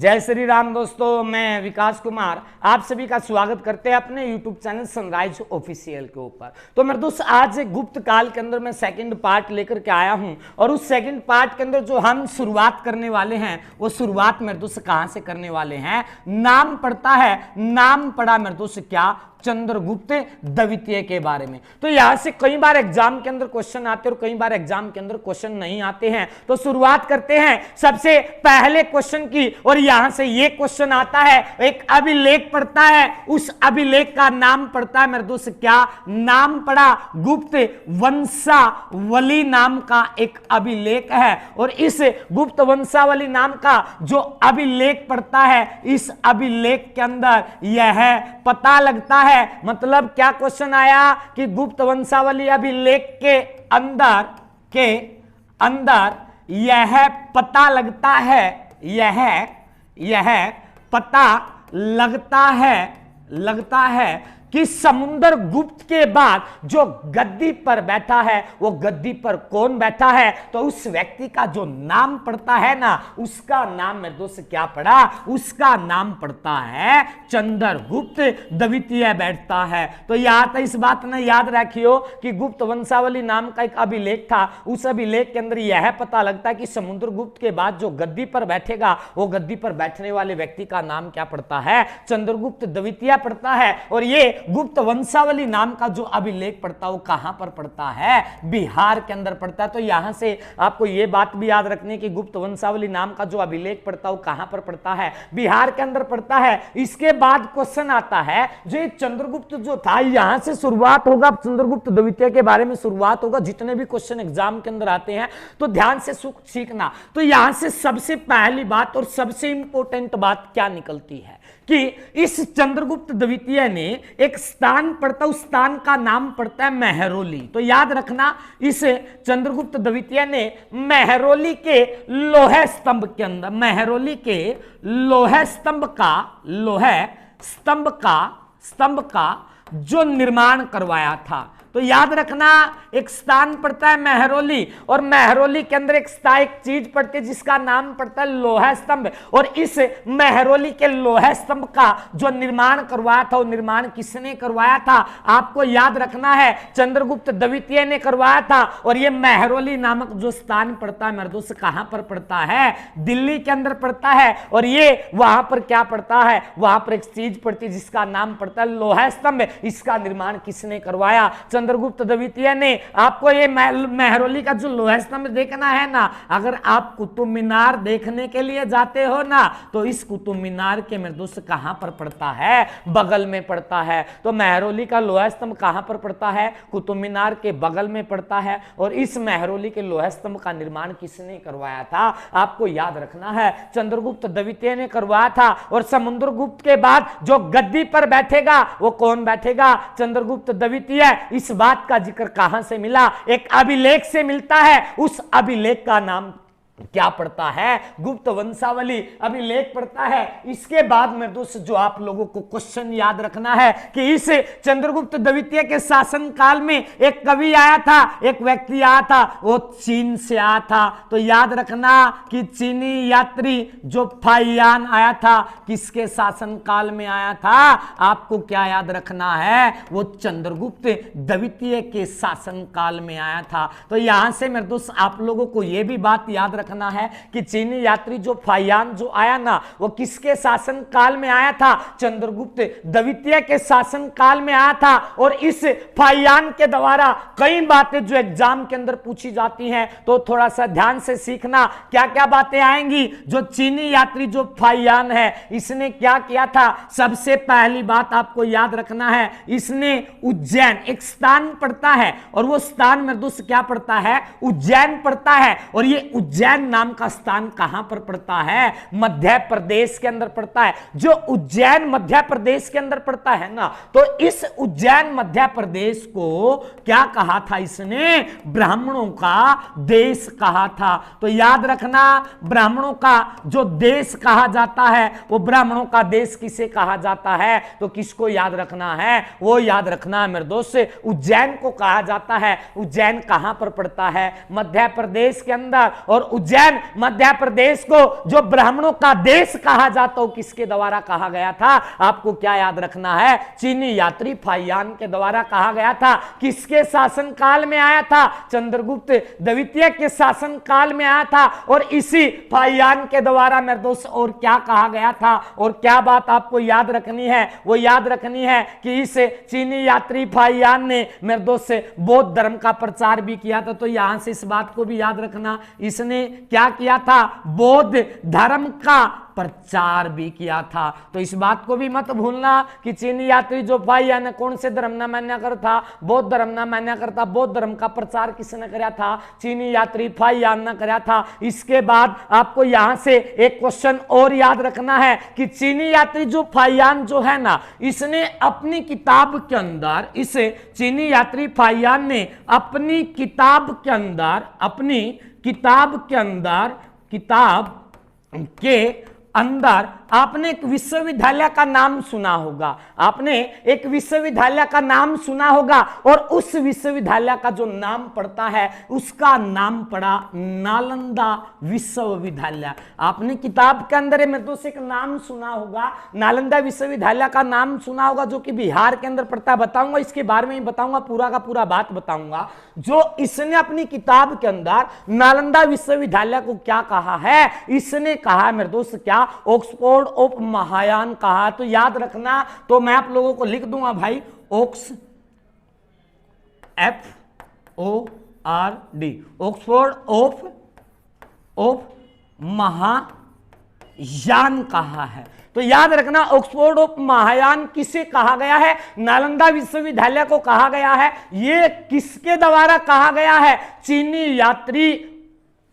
जय श्री राम दोस्तों, मैं विकास कुमार आप सभी का स्वागत करते हैं अपने YouTube चैनल सनराइज ऑफिशियल के ऊपर। तो मेरे दोस्त आज एक गुप्त काल के अंदर मैं सेकंड पार्ट लेकर के आया हूं और उस सेकंड पार्ट के अंदर जो हम शुरुआत करने वाले हैं वो शुरुआत मेरे दोस्त कहां से करने वाले हैं। नाम पड़ता है, नाम पड़ा मेरे दोस्त क्या, चंद्रगुप्त द्वितीय के बारे में। तो यहां से कई बार एग्जाम के अंदर क्वेश्चन आते हैं और कई बार एग्जाम के अंदर क्वेश्चन नहीं आते हैं। तो शुरुआत करते हैं सबसे पहले क्वेश्चन की और यहां से ये क्वेश्चन आता है, एक अभिलेख पड़ता है, उस अभिलेख का नाम पड़ता है मेरे दोस्त क्या, नाम पड़ा गुप्त वंशावली नाम का एक अभिलेख है। और इस गुप्त वंशावली नाम का जो अभिलेख पड़ता है, इस अभिलेख के अंदर यह पता लगता है, मतलब क्या क्वेश्चन आया कि गुप्त वंशावली अभिलेख के अंदर यह पता लगता है, यह पता लगता है कि समुद्रगुप्त के बाद जो गद्दी पर बैठा है वो गद्दी पर कौन बैठा है। तो उस व्यक्ति का जो नाम पड़ता है ना, उसका नाम मेरे दोस्त क्या पड़ा, उसका नाम पड़ता है चंद्रगुप्त द्वितीय बैठता है। तो याद इस बात ने याद रखियो कि गुप्त वंशावली नाम का एक अभिलेख था, उस अभिलेख के अंदर यह पता लगता है कि समुद्रगुप्त के बाद जो गद्दी पर बैठेगा वो गद्दी पर बैठने वाले व्यक्ति का नाम क्या पड़ता है, चंद्रगुप्त द्वितीय पड़ता है। और ये गुप्त वंशावली नाम का जो अभिलेख पड़ता है वो कहां पर पड़ता है, बिहार के अंदर पड़ता है। तो यहां से आपको यह बात भी याद रखनी है कि गुप्त वंशावली नाम का जो अभिलेख पड़ता है वो कहां पर पड़ता है, बिहार के अंदर पड़ता है। इसके बाद क्वेश्चन आता है जो ये चंद्रगुप्त जो था, यहां से शुरुआत होगा, चंद्रगुप्त द्वितीय के बारे में शुरुआत होगा। जितने भी क्वेश्चन एग्जाम के अंदर आते हैं तो ध्यान से सीखना। तो यहां से सबसे पहली बात और सबसे इंपॉर्टेंट बात क्या निकलती है कि इस चंद्रगुप्त द्वितीय ने एक स्थान पड़ता, उस स्थान का नाम पड़ता है मेहरौली। तो याद रखना, इस चंद्रगुप्त द्वितीय ने मेहरौली के लोहे स्तंभ के अंदर, मेहरौली के लोहे स्तंभ का जो निर्माण करवाया था। तो याद रखना, एक स्थान पड़ता है मेहरौली और मेहरौली के अंदर एक चीज पड़ती है जिसका नाम पड़ता है लोहा स्तंभ। और इस मेहरौली के लोहा स्तंभ का जो निर्माण करवाया था वो निर्माण किसने करवाया था, आपको याद रखना है चंद्रगुप्त द्वितीय ने करवाया था। और ये मेहरौली नामक जो स्थान पड़ता है मेरे दोस्त कहां पर पड़ता है, दिल्ली के अंदर पड़ता है। और ये वहां पर क्या पड़ता है, वहां पर एक चीज पड़ती है जिसका नाम पड़ता है लोहा स्तंभ। इसका निर्माण किसने करवाया, चंद्रगुप्त द्वितीय ने। आपको ये मेहरौली का जो लोहा स्तंभ देखना है ना, अगर आप कुतुब मीनार देखने के लिए जाते हो ना, तो इस कुतुब मीनार के मेरे दोस्त कहां पर पड़ता है, बगल में पड़ता है। तो मेहरौली का लोहा स्तंभ कहां पर पड़ता है, कुतुब मीनार के बगल में पड़ता है। और इस मेहरौली के लोहा स्तंभ का निर्माण किसने करवाया था, आपको याद रखना है चंद्रगुप्त द्वितीय ने करवाया था। और समुद्रगुप्त के बाद जो गद्दी पर बैठेगा वो कौन बैठेगा, चंद्रगुप्त द्वितीय। इस बात का जिक्र कहां से मिला, एक अभिलेख से मिलता है। उस अभिलेख का नाम क्या पड़ता है, गुप्त वंशावली अभिलेख पड़ता है। इसके बाद में दोस्त जो आप लोगों को क्वेश्चन याद रखना है कि इस चंद्रगुप्त द्वितीय के शासन काल में एक कवि आया था, एक व्यक्ति आया था, वो चीन से आया था। तो याद रखना कि चीनी यात्री जो फाहियान आया था किसके शासन काल में आया था, आपको क्या याद रखना है, वो चंद्रगुप्त द्वितीय के शासन काल में आया था। तो यहां से मेरे दोस्त आप लोगों को यह भी बात याद रखना है कि चीनी यात्री जो फाहियान जो आया ना, वो किसके शासन काल में आया था, चंद्रगुप्त द्वितीय के शासन काल में आया था। और इस फाहियान के द्वारा कई बातें जो एग्जाम के अंदर पूछी जाती हैं, तो थोड़ा सा ध्यान से सीखना क्या क्या बातें आएंगी। जो चीनी यात्री जो फाहियान है, इसने क्या किया था, सबसे पहली बात आपको याद रखना है, इसने उज्जैन, एक स्थान पड़ता है और वो स्थान मेरे दोस्त क्या पड़ता है, उज्जैन पड़ता है। और ये उज्जैन नाम का स्थान कहां पर पड़ता है, मध्य प्रदेश के अंदर पड़ता है। जो उज्जैन मध्य प्रदेश के अंदर पड़ता है ना, तो इस उज्जैन मध्य प्रदेश को क्या कहा था, इसने ब्राह्मणों का देश कहा था। तो याद रखना, ब्राह्मणों का जो देश कहा जाता है, वो ब्राह्मणों का देश किसे कहा जाता है, तो किसको याद रखना है, वो याद रखना है मेरे दोस्त, उज्जैन को कहा जाता है। उज्जैन कहां पर पड़ता है, मध्य प्रदेश के अंदर। और उज्जैन मध्य प्रदेश को जो ब्राह्मणों का देश कहा जाता हो किसके द्वारा कहा गया था? आपको क्या याद रखना है? चीनी यात्री फाहियान के द्वारा कहा गया था। किसके शासन काल में आया था? चंद्रगुप्त द्वितीय के शासन काल में आया था। और इसी फाहियान के द्वारा मेरे दोस्त और क्या कहा गया था? और क्या बात आपको याद रखनी है? वो याद रखनी है कि इस चीनी यात्री फाहियान ने मेरे दोस्त बौद्ध धर्म का प्रचार भी किया था। तो यहां से इस बात को भी याद रखना, इसने क्या किया था? बौद्ध धर्म का प्रचार भी किया था। तो इस बात को भी मत भूलना कि चीनी यात्री जो फाहियान ने कौन से धर्म ना मान्य कर था? बौद्ध धर्म ना मान्य करता। बौद्ध धर्म का प्रचार किसने कराया था? चीनी यात्री फाहियान ने कराया था। इसके बाद आपको यहां से एक क्वेश्चन और याद रखना है कि चीनी यात्री जो फाहियान जो है ना, इसने अपनी किताब के अंदर, इस चीनी यात्री फाहियान ने अपनी किताब के अंदर आपने एक विश्वविद्यालय का नाम सुना होगा। आपने एक विश्वविद्यालय का नाम सुना होगा और उस विश्वविद्यालय का जो नाम पड़ता है उसका नाम पड़ा नालंदा विश्वविद्यालय। आपने किताब के अंदर मेरे दोस्त एक नाम सुना होगा, नालंदा विश्वविद्यालय का नाम सुना होगा, जो कि बिहार के अंदर पड़ता है। बताऊंगा इसके बारे में ही बताऊंगा, पूरा का पूरा बात बताऊंगा। जो इसने अपनी किताब के अंदर नालंदा विश्वविद्यालय को क्या कहा है? इसने कहा है मेरे दोस्त क्या? ऑक्सफोर्ड ऑफ महायान कहा। तो याद रखना, तो मैं आप लोगों को लिख दूंगा भाई, ox FORD, Oxford of Mahayana कहा है। तो याद रखना, ऑक्सफोर्ड ऑफ महायान किसे कहा गया है? नालंदा विश्वविद्यालय को कहा गया है। ये किसके द्वारा कहा गया है? चीनी यात्री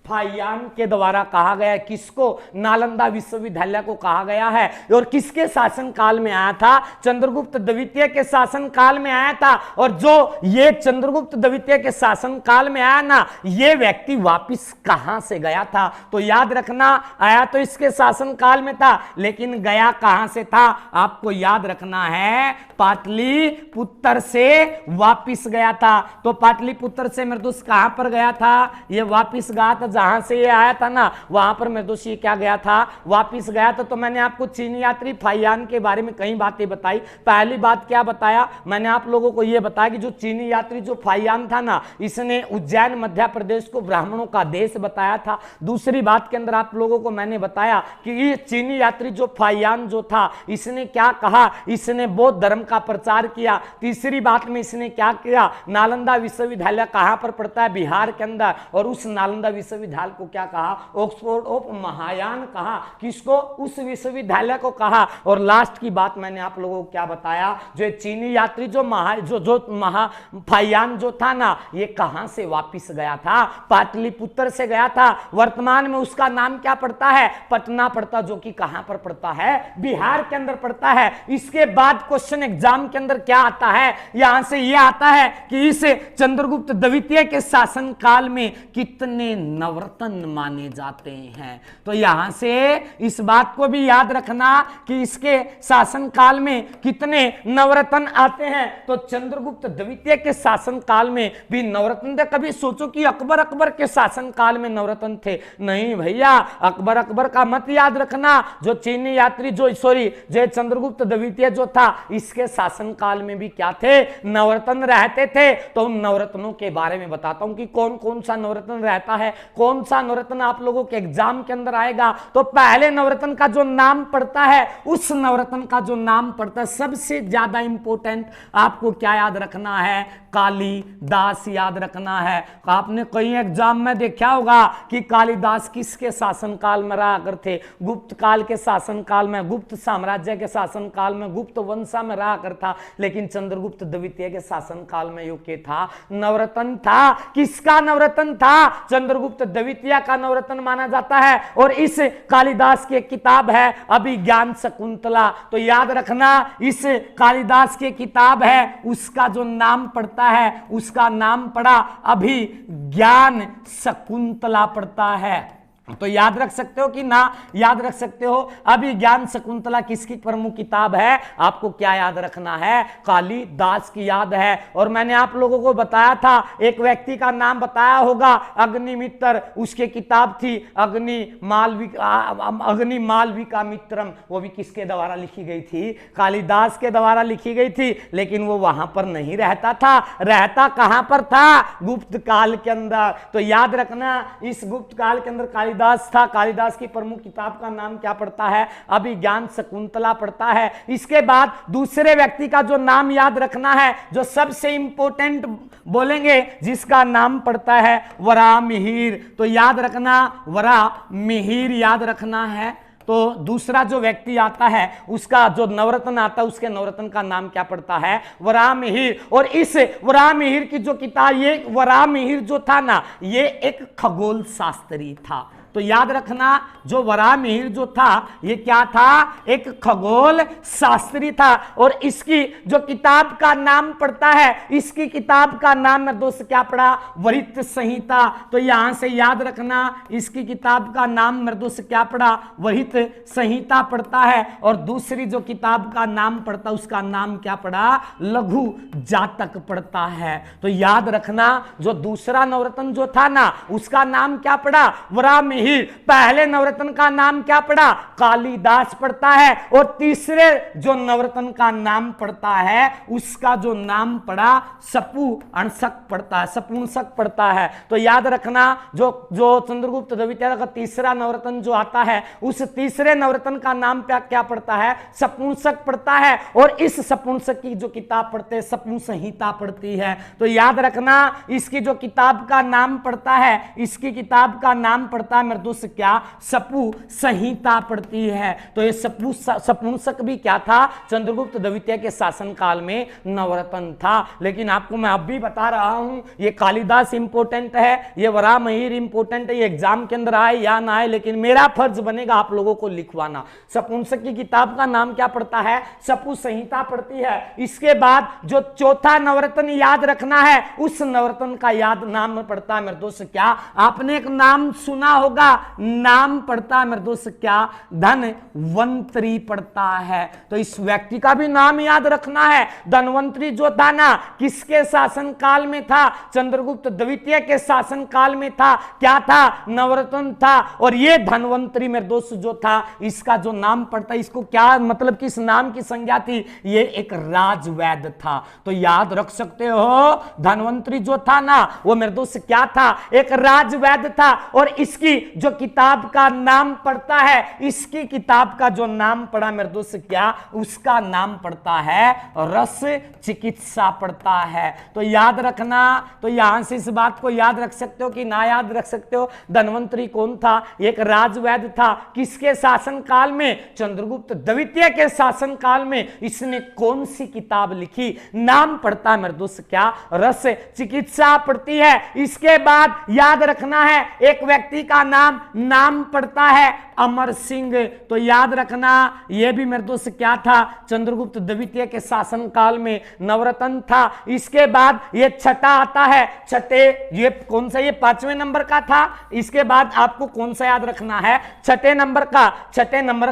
फाहियान के द्वारा कहा गया है। किसको? नालंदा विश्वविद्यालय को कहा गया है। और किसके शासन काल में आया था? चंद्रगुप्त द्वितीय के शासन काल में आया था। और जो ये चंद्रगुप्त द्वितीय के शासन काल में आया ना, ये व्यक्ति वापिस कहां से गया था? तो याद रखना, आया तो इसके शासन काल में था, लेकिन गया कहां से था? आपको याद रखना है, पाटलिपुत्र से वापिस गया था। तो पाटलिपुत्र से मेरे दोस्त कहां पर गया था? ये वापिस गया था, जहां से ये आया था ना, वहां पर मेरे दोस्त ये क्या गया था? वापिस गया था। तो मैंने आपको चीनी यात्री फाहियान के बारे में कई बातें बताई। पहली बात क्या बताया मैंने आप लोगों को? ये बताया कि जो चीनी यात्री जो फाहियान था ना, इसने उज्जैन मध्य प्रदेश को ब्राह्मणों का देश बताया था। दूसरी बात के अंदर आप लोगों को मैंने बताया कि ये चीनी यात्री जो फाहियान जो था, इसने क्या कहा? इसने बौद्ध धर्म का प्रचार किया। तीसरी बात में इसने क्या किया? नालंदा विश्वविद्यालय कहां पर पड़ता है? बिहार के अंदर। और उस नालंदा विश्वविद्यालय को क्या कहा? ऑक्सफोर्ड ऑफ महायान कहा। किसको? उस विश्वविद्यालय को कहा। और लास्ट की बात मैंने आप लोगों को क्या बताया? जो चीनी यात्री जो फाहियान जो था ना, ये कहां से वापिस गया था? पाटलिपुत्र से गया था। वर्तमान में उसका नाम क्या पड़ता है? पटना पड़ता, जो कि कहां पर पड़ता है? बिहार के अंदर पड़ता है। इसके बाद क्वेश्चन एग्जाम के अंदर क्या आता है? यहां से यह आता है कि इस चंद्रगुप्त द्वितीय के शासन काल में कितने नवरत्न माने जाते हैं? तो यहां से इस बात को भी याद रखना कि इसके शासन काल में कितने नवरत्न आते हैं। तो चंद्रगुप्त द्वितीय के शासन काल में भी नवरत्न थे। कभी सोचो कि अकबर के शासन काल में नवरत्न थे? नहीं भैया, अकबर का मत याद रखना। जो चीनी यात्री जो चंद्रगुप्त द्वितीय जो था, इसके शासन काल में भी क्या थे? नवरत्न रहते थे। तो उन नवरत्नों के बारे में बताता हूं कि कौन कौन सा नवरत्न रहता है, कौन सा नवरत्न आप लोगों के एग्जाम के अंदर आएगा। तो पहले नवरत्न का जो नाम पड़ता है, उस नवरत्न का जो नाम पड़ता है, सबसे ज्यादा इंपॉर्टेंट आपको क्या याद रखना है? कालिदास याद रखना है। आपने कई एग्जाम में देखा होगा कि कालिदास किसके शासन काल में रहा करते? गुप्त काल के शासन काल में, गुप्त साम्राज्य के शासन काल में, गुप्त वंशा में रहा करता। लेकिन चंद्रगुप्त द्वितीय के शासन काल में युग के था, नवरत्न था। किसका नवरत्न था? चंद्रगुप्त द्वितीय का नवरत्न माना जाता है। और इस कालिदास की किताब है अभिज्ञान शकुंतला। तो याद रखना, इस कालिदास की किताब है, उसका जो नाम पड़ता है, उसका नाम पड़ा अभिज्ञान शकुंतला पड़ता है। तो याद रख सकते हो कि ना याद रख सकते हो। अभिज्ञान शकुंतला किसकी प्रमुख किताब है? आपको क्या याद रखना है? कालिदास की याद है। और मैंने आप लोगों को बताया था, एक व्यक्ति का नाम बताया होगा, अग्निमित्र, उसकी किताब थी अग्नि मालविका मित्रम। वो भी किसके द्वारा लिखी गई थी? कालिदास के द्वारा लिखी गई थी। लेकिन वो वहां पर नहीं रहता था, रहता कहां पर था? गुप्त काल के अंदर। तो याद रखना, इस गुप्त काल के अंदर कालिदास था। कालिदास की प्रमुख किताब का नाम क्या पड़ता है? अभिज्ञान शकुंतला पड़ता है। इसके बाद दूसरे व्यक्ति का जो नाम याद रखना है, जो सबसे इंपॉर्टेंट बोलेंगे, जिसका नाम पड़ता है वराहमिहिर। तो याद रखना, वराहमिहिर याद रखना है। तो दूसरा जो व्यक्ति आता है, उसका जो नवरत्न आता है, उसके नवरत्न का नाम क्या पड़ता है? वराहमिहिर। और इस वराहमिहिर की जो किताब, ये वराहमिहिर जो था ना, ये एक खगोल शास्त्री था। तो याद रखना, जो वराहमिहिर जो था, ये क्या था? एक खगोल शास्त्री था। और इसकी जो किताब का नाम पड़ता है, इसकी किताब का नाम मेरे दोस्त क्या पड़ा? वरित संहिता। तो यहां से याद रखना, इसकी किताब का नाम मेरे दोस्त क्या पड़ा? वरित संहिता पड़ता है। और दूसरी जो किताब का नाम पड़ता, उसका नाम क्या पड़ा? लघु जातक पड़ता है। तो याद रखना, जो दूसरा नवरत्न जो था ना, उसका नाम क्या पड़ा? वराहमिहिर। पहले नवरत्न का नाम क्या पड़ा? कालिदास पड़ता है। और तीसरे जो नवरत्न का नाम पड़ता है, उसका जो नाम पड़ा सपुंसक पड़ता है, सपुंसक पड़ता है। तो याद रखना, जो चंद्रगुप्त द्वितीय का तीसरा नवरत्न जो आता है, उस तीसरे नवरत्न का नाम क्या पड़ता है? सपुंसक पड़ता है। और इस सपुंसक की जो किताब पढ़ते हैं, सपुंसहिता पड़ती है। तो याद रखना, इसकी जो किताब का नाम पड़ता है, इसकी किताब का नाम पड़ता है मेरे दोस्त क्या? सपुंसहिता पड़ती है। तो ये सपुंसक भी क्या था? चंद्रगुप्त द्वितीय के शासनकाल में नवरत्न था। लेकिन आपको मैं अब भी बता रहा हूं, ये कालिदास इंपोर्टेंट है, ये वराहमिहिर इंपोर्टेंट है। ये एग्जाम के अंदर आए या ना आए, लेकिन मेरा फर्ज बनेगा आप लोगों को लिखवाना। सपुंसक की किताब का नाम क्या पड़ता है? सपुंसहिता पड़ती है। इसके बाद जो चौथा नवरत्न याद रखना है, उस नवरत्न का याद नाम पड़ता है मेरे दोस्त क्या? आपने एक नाम सुना होगा, नाम पड़ता है मेरे दोस्त क्या? धनवंतरी पड़ता है। तो इस व्यक्ति का भी नाम याद रखना है। धनवंतरी जो था ना, किसके शासन काल में था? चंद्रगुप्त द्वितीय के शासन काल में था। क्या था? नवरत्न था। और ये धनवंतरी मेरे दोस्त जो था, इसका जो नाम पड़ता है, इसको क्या मतलब किस नाम की संज्ञा थी? ये एक राजवैद्य था। तो याद रख सकते हो, धनवंतरी जो था ना, वो मेरे दोस्त क्या था? एक राजवैद्य था। और इसकी जो किताब का नाम पड़ता है, इसकी किताब का जो नाम पड़ा मेरे दोस्त क्या? उसका नाम पड़ता है रस चिकित्सा पड़ता है। तो याद रखना, तो यहां से इस बात को याद रख सकते हो कि ना याद रख सकते हो? धनवंतरी कौन था? एक राजवैद्य था। किसके शासन काल में? चंद्रगुप्त द्वितीय के शासन काल में। इसने कौन सी किताब लिखी? नाम पड़ता है मेरे दोस्त क्या? रस चिकित्सा पड़ती है। इसके बाद याद रखना है, एक व्यक्ति का नाम पड़ता है अमर सिंह। तो याद रखना, यह भी मेरे दोस्त क्या था? चंद्रगुप्त द्वितीय के शासन काल में नवरत्न था। इसके बाद ये छठा आता है, छठे, ये कौन सा? ये 5वें नंबर का था। इसके बाद आपको कौन सा याद रखना है? छठे नंबर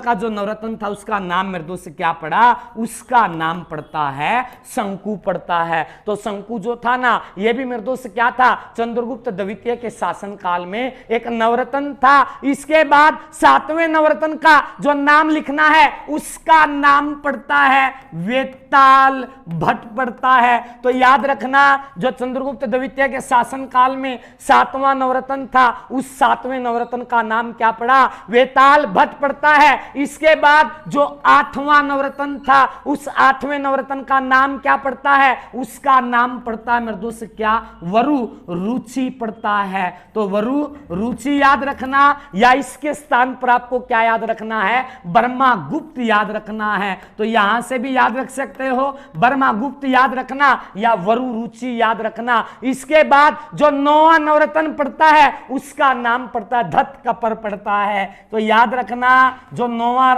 का जो नवरत्न था, उसका नाम मेरे दोस्त क्या पड़ा? उसका नाम पड़ता है शंकु पड़ता है। तो शंकु जो था ना, यह भी मेरे दोस्त क्या था? चंद्रगुप्त द्वितीय के शासन काल में एक नवरत्न था। इसके बाद 7वें नवरत्न का जो नाम लिखना है, उसका नाम पड़ता है वेताल भट्ट पड़ता है। तो याद रखना, जो चंद्रगुप्त द्वितीय के शासन काल में 7वां नवरत्न था, उस 7वें नवरत्न का नाम क्या पड़ा? वेताल भट्ट पड़ता है। इसके बाद जो 8वां नवरत्न था, उस 8वें नवरत्न का नाम क्या पड़ता है? उसका नाम पड़ता है मेरे दोस्त क्या? वरु रुचि पड़ता है। तो वरु रुचि याद रखना, या इसके स्थान पर आपको क्या याद रखना है? ब्रह्मगुप्त याद रखना है। तो यहां से भी याद रख सकते हो, ब्रह्मगुप्त याद रखना या वरु रुचि याद रखना। इसके बाद जो 9वां नवरत्न पड़ता है, उसका नाम पड़ता है धत कपर पड़ता है। तो याद रखना, जो 9वां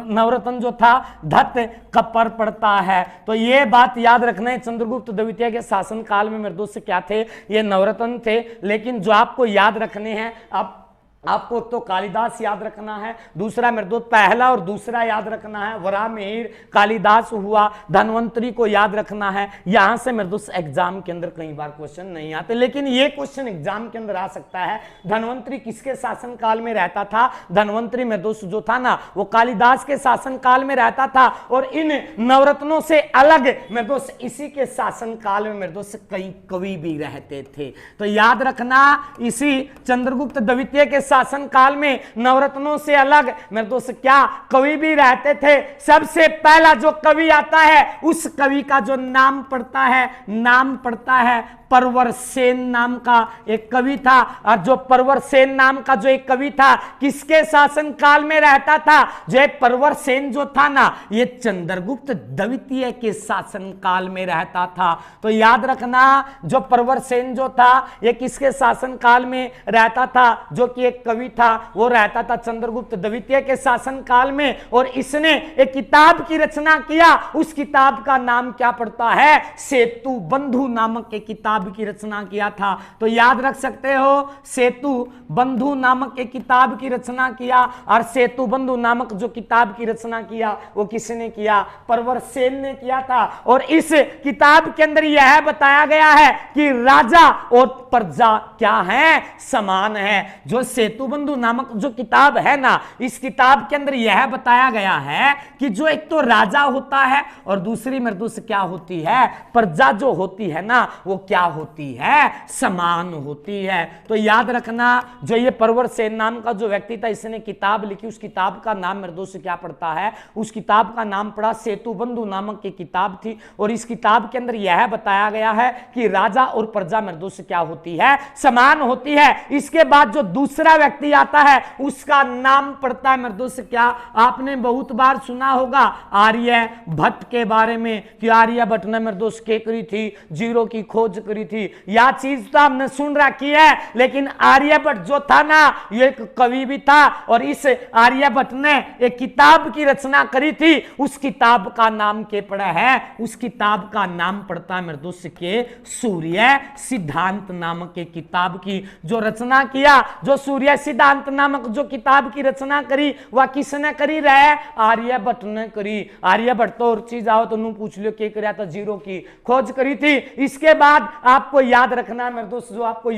नवरत्न जो था, धत कपर पड़ता है। तो ये बात याद रखना है, चंद्रगुप्त द्वितीय के शासन काल में मेरे दोस्त क्या थे? ये नवरत्न थे। लेकिन जो आपको याद रखने हैं, अब आपको तो कालिदास याद रखना है, दूसरा मेरे दोस्त पहला और दूसरा याद रखना है, वराहमिहिर कालिदास हुआ, धन्वंतरी को याद रखना है। यहां से मेरे दोस्त एग्जाम के अंदर कई बार क्वेश्चन नहीं आते, लेकिन ये क्वेश्चन एग्जाम के अंदर आ सकता है। धन्वंतरी किसके शासन काल में रहता था? धन्वंतरी मेरे दोस्त जो था ना वो कालिदास के शासन काल में रहता था, और इन नवरत्नों से अलग मेरे दोस्त इसी के शासन काल में मेरे दोस्त कई कवि भी रहते थे। तो याद रखना, इसी चंद्रगुप्त द्वितीय के शासन काल में नवरत्नों से अलग मेरे दोस्त क्या कवि भी रहते थे। सबसे पहला जो कवि आता है उस कवि का जो नाम पड़ता है परवरसेन नाम का एक कवि था। और जो परवरसेन नाम का जो एक कवि था किसके शासन काल में रहता था? जो परवरसेन जो था ना ये चंद्रगुप्त द्वितीय के शासन काल में रहता था। तो याद रखना, जो परवरसेन जो था ये किसके शासन काल में रहता था? जो कि एक कवि था, वो रहता था चंद्रगुप्त द्वितीय के शासन काल में, और इसने एक किताब की रचना किया। उस किताब का नाम क्या पड़ता है? सेतु बंधु नामक एक किताब की रचना किया था। तो याद रख सकते हो, सेतु बंधु नामक एक किताब की रचना किया। और सेतु बंधु नामक जो किताब की रचना किया वो किसने किया? परवरसेन ने किया था। और इस किताब के अंदर यह बताया गया है कि राजा और प्रजा क्या है? समान है। जो सेतु बंधु नामक जो किताब है ना, इस किताब के अंदर यह बताया गया है कि जो एक तो राजा होता है और दूसरी मर्दूस क्या होती है? प्रजा जो होती है ना वो क्या होती है? समान होती है। तो याद रखना, जो ये परवरसेन नाम का जो व्यक्ति था इसने किताब लिखी, उस किताब का नाम मर्दूस क्या पड़ता है? उस किताब का नाम पड़ा सेतु बंधु नामक की किताब थी। और इस किताब के अंदर यह बताया गया है कि राजा और प्रजा मर्दूस क्या होती है? समान होती है। इसके बाद जो दूसरा व्यक्ति आता है उसका नाम पड़ता है मर्दूस क्या? आपने बहुत बार सुना होगा आर्यभट्ट के बारे में कि आर्यभट्ट ने मर्दूस के करी थी, जीरो की खोज करी थी। यह चीज तो हमने सुन रखी है, लेकिन आर्यभट्ट जो था ना ये एक कवि भी था, और इस आर्यभट्ट ने एक किताब की रचना करी थी। उस किताब का नाम क्या पड़ा है? उस किताब का नाम पड़ता है मर्दूस के सूर्य सिद्धांत नामक एक किताब की जो रचना किया। जो सूर्य सिद्धांत नामक जो किताब की रचना करी वह किसने करी रहे? आर्यभट्ट ने करी। आर्यभट्ट तो और चीज आओ तो नू पूछ लो क्या कराया था? जीरो की खोज करी थी। इसके बाद आपको याद रखना है मेरे दोस्त, जो आपको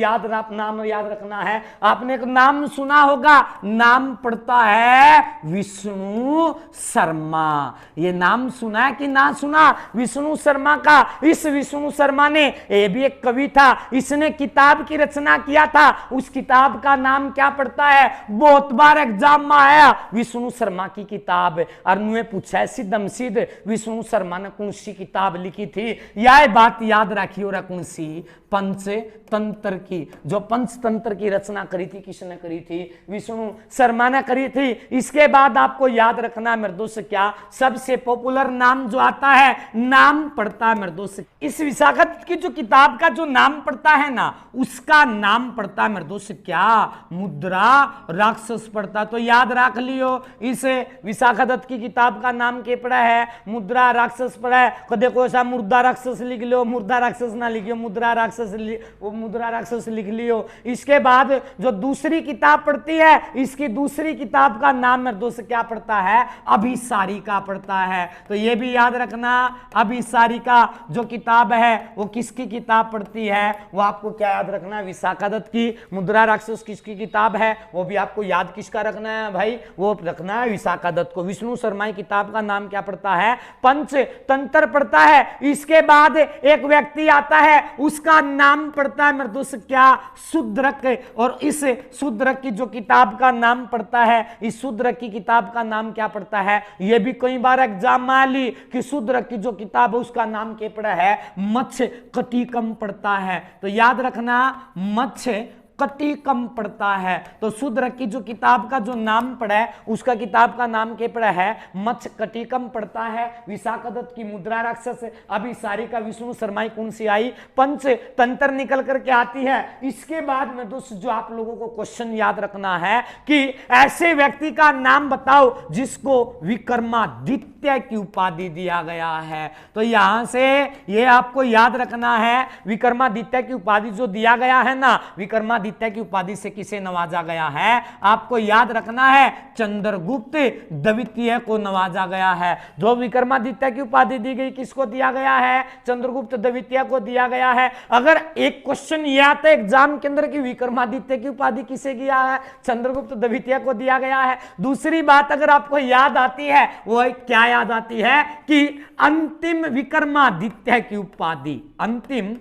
नाम याद रखना है, आपने एक नाम सुना होगा, नाम पड़ता है विष्णु शर्मा। ये नाम सुना है कि ना सुना? विष्णु शर्मा का। इस विष्णु शर्मा ने, ये भी एक कवि था, इसने किताब की रचना किया था। उस किताब का नाम क्या पड़ता है? बहुत बार एग्जाम में आया विष्णु शर्मा की किताब, और मुझे पूछा है सिद्धम सिद्ध विष्णु शर्मा ने कौन सी किताब लिखी थी? यह बात याद रखियो रा, कौन सी? पंचतंत्र की। जो पंचतंत्र की रचना करी थी किसने करी थी? विष्णु शर्मा ने करी थी। इसके बाद आपको याद रखना मेरे दोस्त क्या? सबसे पॉपुलर नाम जो आता है, नाम पड़ता है मेरे दोस्त, इस विशाखत की जो किताब का जो नाम पड़ता है ना उसका नाम पड़ता है मेरे दोस्त क्या? मुद्रा राक्षस पड़ता। तो याद रख लियो, इस विशाखदत्त की किताब का नाम क्या पड़ा है? मुद्रा राक्षस पड़ा है। कदे को ऐसा मुर्दा राक्षस लिख लो, मुर्दा राक्षस ना लिखियो, मुद्रा राक्षस वो मुद्रा राक्षस लिख लियो। इसके बाद जो दूसरी किताब पड़ती है, इसकी दूसरी किताब का नाम मेरे दोस्त क्या पड़ता है? अभिसारिका पड़ता है। तो ये भी याद रखना, अभिसारिका जो किताब है वो किसकी किताब पड़ती है? वो आपको क्या याद रखना है? विशाखदत्त की। मुद्रा राक्षस किसकी किताब है? वो भी आपको याद किसका रखना है भाई? वो रखना है विशाखदत्त को। विष्णु शर्मा की किताब का नाम क्या पड़ता है? पंचतंत्र पड़ता है। इसके बाद एक व्यक्ति आता है, उसका नाम पड़ता है मेरे दोस्त क्या? शूद्रक। और इस शूद्रक की जो किताब का नाम पड़ता है, इस शूद्रक की किताब का नाम क्या पड़ता है? यह भी कई बार एग्जाम में ली कि शूद्रक की जो किताब है उसका नाम क्या पड़ा है? मत्स्य कटिकम पड़ता है। तो याद रखना, मत्स्य कटिकम पड़ता है। तो शूद्रक की जो किताब का जो नाम पड़ा है उसका किताब का नाम क्या पड़ा है? मत्स्य कटिकम पड़ता है। विशाखदत्त की मुद्रा राक्षस, अभिसारिका विष्णु शर्मा कौन सी आई? पंचतंत्र निकल करके आती है। इसके बाद में दोस्त जो आप लोगों को क्वेश्चन याद रखना है कि ऐसे व्यक्ति का नाम बताओ जिसको विक्रमादित्य की उपाधि दिया गया है। तो यहां से ये आपको याद रखना है, विक्रमादित्य की उपाधि जो दिया गया है ना, विक्रमादित्य विक्रमादित्य की उपाधि से किसे नवाजा गया है? आपको याद रखना है चंद्रगुप्त द्वितीय को नवाजा गया है। जो विक्रमादित्य की उपाधि दी गई किसको दिया गया है? चंद्रगुप्त द्वितीय को दिया गया है। अगर एक क्वेश्चन यह आता है एग्जाम के अंदर कि विक्रमादित्य की उपाधि किसे दिया है? चंद्रगुप्त द्वितीय को दिया गया है। दूसरी बात अगर आपको याद आती है वो क्या याद आती है कि अंतिम विक्रमादित्य की उपाधि, अंतिम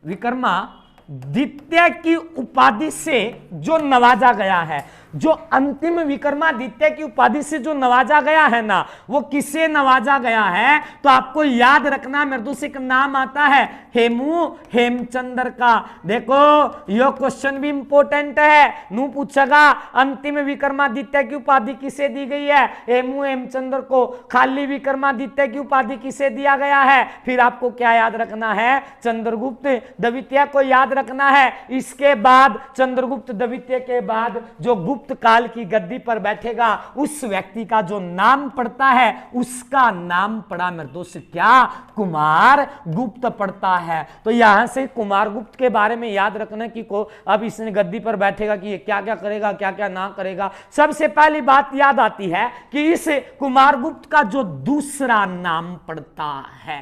विक्रमादित्य की उपाधि से जो नवाजा गया है, जो अंतिम विक्रमादित्य की उपाधि से जो नवाजा गया है ना, वो किसे नवाजा गया है? तो आपको याद रखना मेरे दोस्त एक नाम आता है हेमचंद्र का। देखो यो क्वेश्चन भी इंपॉर्टेंट है, नू पूछेगा अंतिम विक्रमादित्य की उपाधि किसे दी गई है? हेमचंद्र को। खाली विक्रमादित्य की उपाधि किसे दिया गया है? फिर आपको क्या याद रखना है? चंद्रगुप्त द्वितीय को याद रखना है। इसके बाद चंद्रगुप्त द्वितीय के बाद जो गुप्त काल की गद्दी पर बैठेगा उस व्यक्ति का जो नाम पड़ता है उसका नाम पड़ा मेरे दोस्त क्या? कुमार गुप्त पड़ता है। तो यहां से कुमार गुप्त के बारे में याद रखना कि को अब इसने गद्दी पर बैठेगा कि ये क्या क्या करेगा, क्या क्या ना करेगा। सबसे पहली बात याद आती है कि इस कुमार गुप्त का जो दूसरा नाम पड़ता है,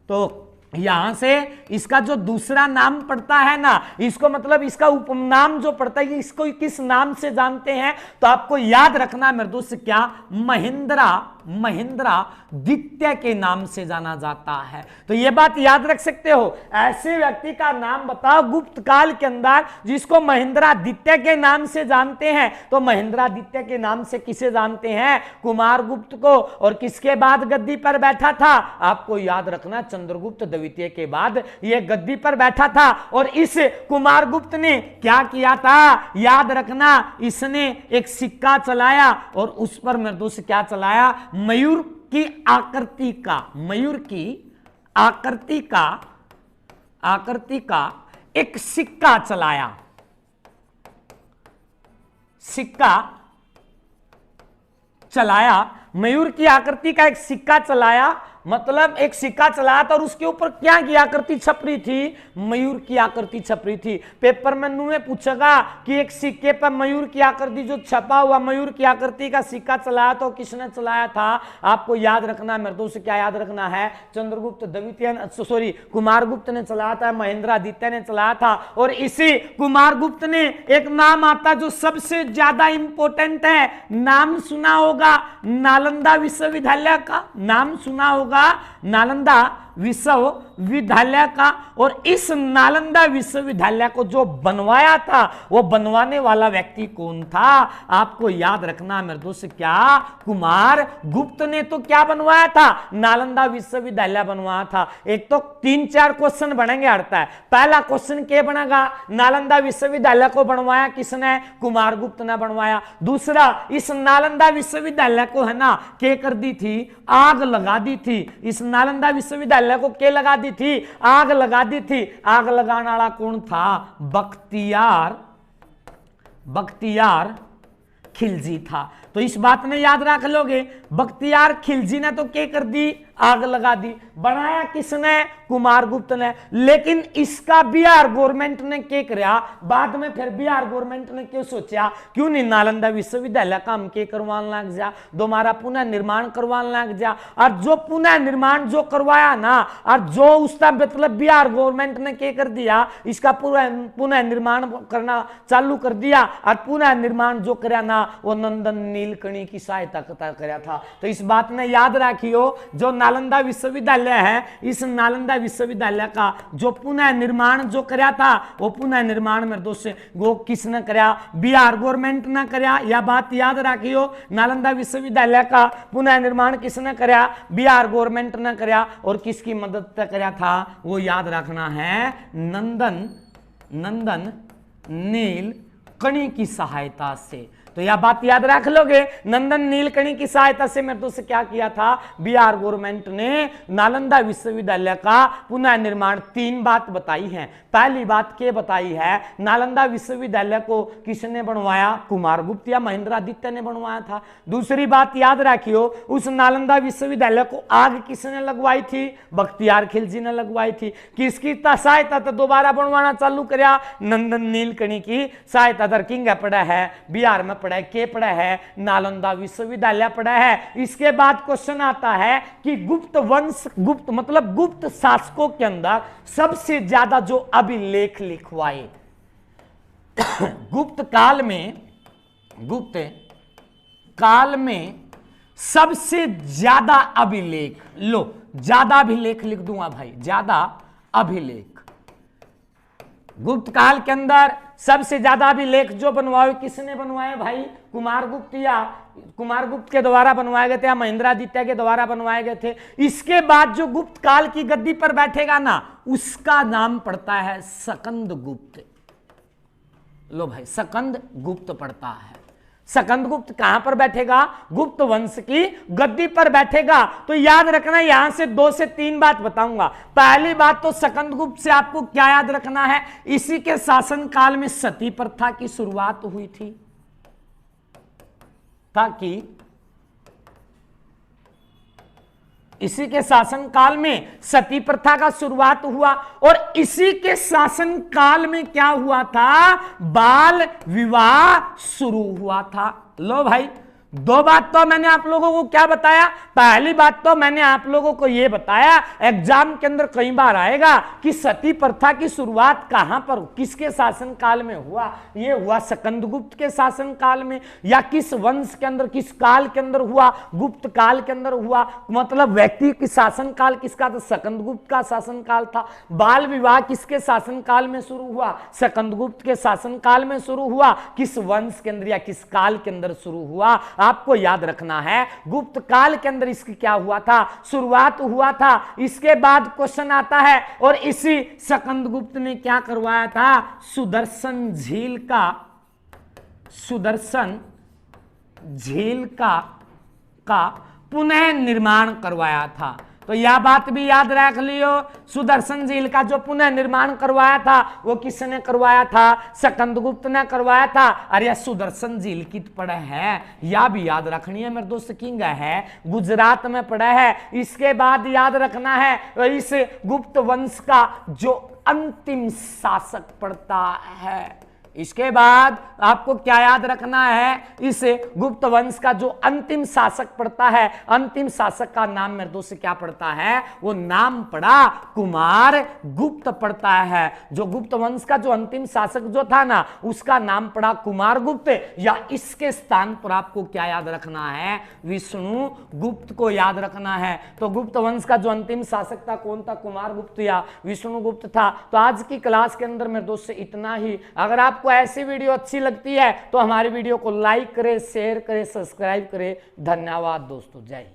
तो यहां से इसका जो दूसरा नाम पड़ता है ना, इसको मतलब इसका उपनाम जो पड़ता है इसको किस नाम से जानते हैं? तो आपको याद रखना मेरे दोस्त क्या? महेंद्रा द्वितीय के नाम से जाना जाता है। तो यह बात याद रख सकते हो। ऐसे व्यक्ति का नाम बताओ गुप्त काल के अंदर जिसको महेंद्रा द्वितीय के नाम से जानते हैं। तो महेंद्रा द्वितीय के नाम से किसे जानते हैं? कुमार गुप्त को। और किसके बाद गद्दी पर बैठा था? आपको याद रखना चंद्रगुप्त द्वितीय के बाद यह गद्दी पर बैठा था। और इस कुमार गुप्त ने क्या किया था? याद रखना, इसने एक सिक्का चलाया और उस पर मेरे दोस्त क्या चलाया? मयूर की आकृति का एक सिक्का चलाया, मयूर की आकृति का एक सिक्का चलाया। मतलब एक सिक्का चलाया था और उसके ऊपर क्या की आकृति छप रही थी? मयूर की आकृति छप रही थी। पेपर में नुए पूछेगा कि एक सिक्के पर मयूर की आकृति जो छपा हुआ मयूर की आकृति का सिक्का चलाया तो किसने चलाया था? आपको याद रखना मेरे दोस्त क्या याद रखना है? चंद्रगुप्त द्वितीय कुमार गुप्त ने चलाया था, महेंद्रा द्वितीय ने चलाया था। और इसी कुमार गुप्त ने एक नाम आता जो सबसे ज्यादा इंपॉर्टेंट है, नाम सुना होगा नालंदा विश्वविद्यालय का, नाम सुना होगा नालंदा विश्वविद्यालय का। और इस नालंदा विश्वविद्यालय को जो बनवाया था वो बनवाने वाला व्यक्ति कौन था? आपको याद रखना मेरे दोस्त क्या? कुमार गुप्त ने तो क्या बनवाया था? नालंदा विश्वविद्यालय बनवाया था। एक तो 3-4 क्वेश्चन बनेंगे अड़ता है। पहला क्वेश्चन क्या बनेगा? नालंदा विश्वविद्यालय को बनवाया किसने? कुमार गुप्त ने बनवाया। दूसरा, इस नालंदा विश्वविद्यालय को है ना क्या कर दी थी? आग लगा दी थी। इस नालंदा विश्वविद्यालय को क्या लगा दी थी? आग लगा दी थी। आग लगाने वाला कौन था? बख्तियार खिलजी था। तो इस बात में याद रख लोगे, बख्तियार खिलजी ने तो क्या कर दी? आग लगा दी। बनाया किसने? कुमार गुप्त ने। लेकिन इसका बिहार गवर्नमेंट ने क्या किया? बाद में फिर बिहार गवर्नमेंट ने क्यों सोचा क्यों नहीं नालंदा विश्वविद्यालय का हम क्या करवाने लग जा, दोबारा पुनः निर्माण करवाने लग जा। और जो पुनः निर्माण जो करवाया ना, और जो उसका मतलब बिहार गवर्नमेंट ने क्या कर दिया? इसका पूरा पुनः निर्माण करना चालू कर दिया। और पुनः निर्माण जो करा ना वो नंदन नीलकणी की सहायता करा था। तो इस बात में याद रखियो, जो नालंदा विश्वविद्यालय है, इस नालंदा विश्वविद्यालय का जो पुनः निर्माण जो करा था वो पुनः निर्माण मेरे दोस्त वो किसने करा? बिहार गवर्नमेंट ने करा। यह बात याद रखियो, नालंदा विश्वविद्यालय का पुनः निर्माण किसने करा? बिहार गवर्नमेंट ने करा। और किसकी मदद से करा था? वो याद रखना है नंदन नीलकणी की सहायता से। तो यह बात याद रख लोगे। नंदन नीलकणी की सहायता से मेरे दोस्त क्या किया था, बिहार गवर्नमेंट ने नालंदा विश्वविद्यालय का पुनः निर्माण 3 बात बताई है। पहली बात क्या बताई है, नालंदा विश्वविद्यालय को किसने बनवाया, कुमारगुप्त या महेंद्रादित्य ने बनवाया था। दूसरी बात याद रखियो, उस नालंदा विश्वविद्यालय को आग किसने लगवाई थी, बख्तियार खिलजी ने लगवाई थी। किसकी सहायता तो दोबारा बनवाना चालू कराया, नंदन नीलकणी की सहायता दर किंग पड़ा है, बिहार में पड़ा है, के पड़ा है, नालंदा विश्वविद्यालय पड़ा है। इसके बाद क्वेश्चन आता है कि गुप्त वंश, गुप्त मतलब गुप्त शासकों के अंदर सबसे ज्यादा जो अभिलेख लिखवाए गुप्त काल में सबसे ज्यादा अभिलेख, लो ज्यादा अभिलेख लिख दूंगा भाई, ज्यादा अभिलेख गुप्त काल के अंदर सबसे ज्यादा अभिलेख जो बनवाए किसने बनवाए भाई, कुमारगुप्त या कुमारगुप्त के द्वारा बनवाए गए थे या महेंद्रादित्य के द्वारा बनवाए गए थे। इसके बाद जो गुप्त काल की गद्दी पर बैठेगा ना, उसका नाम पड़ता है सकंद गुप्त। लो भाई, सकंद गुप्त पड़ता है। सकंद गुप्त कहां पर बैठेगा, गुप्त वंश की गद्दी पर बैठेगा। तो याद रखना, यहां से 2 से 3 बात बताऊंगा। पहली बात तो सकंद गुप्त से आपको क्या याद रखना है, इसी के शासन काल में सती प्रथा की शुरुआत हुई थी, ताकि इसी के शासन काल में सती प्रथा का शुरुआत हुआ और इसी के शासन काल में क्या हुआ था, बाल विवाह शुरू हुआ था। लो भाई, 2 बात तो मैंने आप लोगों को क्या बताया, पहली बात तो मैंने आप लोगों को यह बताया, एग्जाम के अंदर कई बार आएगा कि सती प्रथा की शुरुआत कहां पर, किसके शासन काल में हुआ, यह हुआ सकंदगुप्त के शासन काल में, या किस वंश के अंदर, किस काल के अंदर हुआ, गुप्त काल के अंदर हुआ। मतलब व्यक्ति की शासन काल किसका था, सकंदगुप्त का शासन काल था। बाल विवाह किसके शासन काल में शुरू हुआ, सकंदगुप्त के शासन काल में शुरू हुआ। किस वंश के अंदर या किस काल के अंदर शुरू हुआ, आपको याद रखना है, गुप्त काल के अंदर इसकी क्या हुआ था, शुरुआत हुआ था। इसके बाद क्वेश्चन आता है, और इसी सकंदगुप्त ने क्या करवाया था, सुदर्शन झील का पुनः निर्माण करवाया था। तो यह बात भी याद रख लियो, सुदर्शन झील का जो पुनः निर्माण करवाया था वो किसने करवाया था, सकंदगुप्त ने करवाया था। अरे यह सुदर्शन झील की पड़ा है, यह भी याद रखनी है मेरे दोस्त, किंग है, गुजरात में पड़ा है। इसके बाद याद रखना है, इस गुप्त वंश का जो अंतिम शासक पड़ता है। इसके बाद आपको क्या याद रखना है, इस गुप्त वंश का जो अंतिम शासक पड़ता है, अंतिम शासक का नाम मेरे दोस्त क्या पड़ता है, वो नाम पड़ा कुमार गुप्त पड़ता है। जो गुप्त वंश का जो अंतिम शासक जो था ना, उसका नाम पड़ा कुमार गुप्त, या इसके स्थान पर आपको क्या याद रखना है, विष्णु गुप्त को याद रखना है। तो गुप्त वंश का जो अंतिम शासक था कौन था, कुमार गुप्त या विष्णु गुप्त था। तो आज की क्लास के अंदर मेरे दोस्त इतना ही। अगर आपको ऐसी वीडियो अच्छी लगती है तो हमारी वीडियो को लाइक करें, शेयर करें, सब्सक्राइब करें। धन्यवाद दोस्तों, जय हिंद।